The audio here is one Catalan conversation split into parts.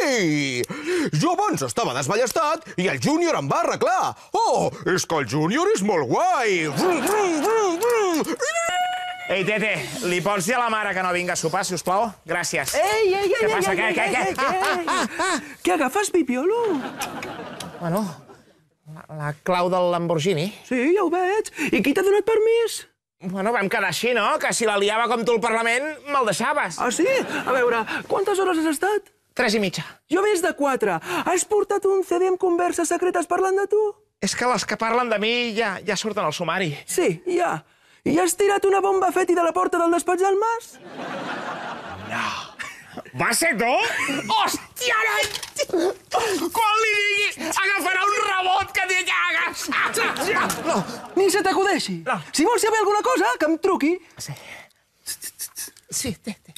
Ei! Jo abans estava desballestat i el Júnior em va arreglar. Oh, és que el Júnior és molt guai. Ei, Tete, li pots dir a la mare que no vinga a sopar, si us plau? Gràcies. Ei! Què passa? Què? Què agafes, pipiolo? Bueno, la clau del Lamborghini. Sí, ja ho veig. I qui t'ha donat permís? Bueno, vam quedar així, no? Que si la liava com tu al Parlament, me'l deixaves. Ah, sí? A veure, quantes hores has estat? 3:30. Jo més de 4. Has portat un CD amb converses secretes parlant de tu? És que les que parlen de mi ja surten al sumari. Sí, ja. I has tirat una bomba feti de la porta del despatx del Mas? No. Va ser tu? Hòstia, nen! Quan li digui, agafarà un rebot que té llagues. No, ni se t'acudeixi. No. Si vols saber alguna cosa, que em truqui. Sí, Tete.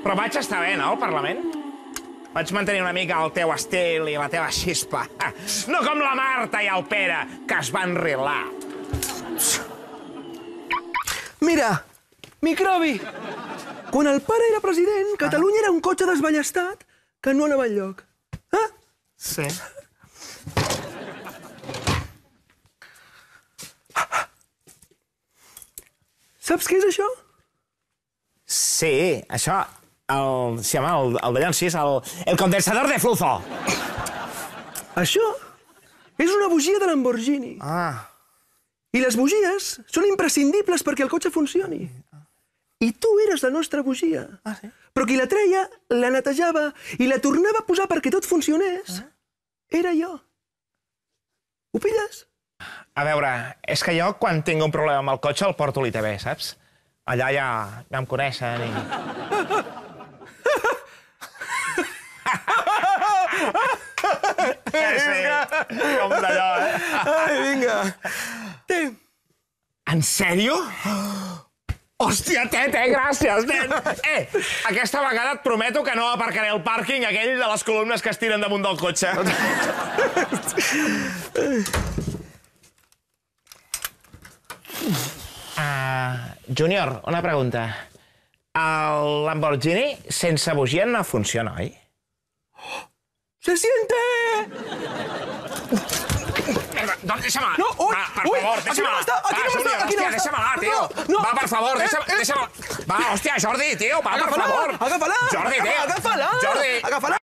Però vaig estar bé, no, al Parlament? Vaig mantenir una mica el teu estil i la teva xispa. No com la Marta i el Pere, que es van rilar. Mira, microbi. Quan el pare era president, Catalunya era un cotxe desballestat que no anava enlloc. Ah? Sí. Saps què és això? Sí, això... Se llama el d'allà en 6, el condensador de flujo. Això és una bugia de Lamborghini. Ah. I les bugies són imprescindibles perquè el cotxe funcioni. I tu eres la nostra bugia. Ah, sí? Però qui la treia, la netejava i la tornava a posar perquè tot funcionés. Era jo. Ho pilles? A veure, és que jo, quan tinc un problema amb el cotxe, el porto a l'ITV, saps? Allà ja em coneixen i... Sí, com d'allò, Ai, vinga. Té. En sèrio? Hòstia, Tete, gràcies, nen! Aquesta vegada et prometo que no aparcaré al pàrquing aquell de les columnes que es tiren damunt del cotxe. Júnior, una pregunta. El Lamborghini sense bugia no funciona, oi? ¡Se siente! Doncs deixa-me-la. No, ui, per favor, deixa-me-la. Aquí no està, aquí no està. Deixa-me-la, tio. No. Va, per favor, deixa-me-la. Va, hòstia, Jordi, tio, va, per favor. Agafa-la. Jordi, tio. Agafa-la. Jordi. Agafa-la.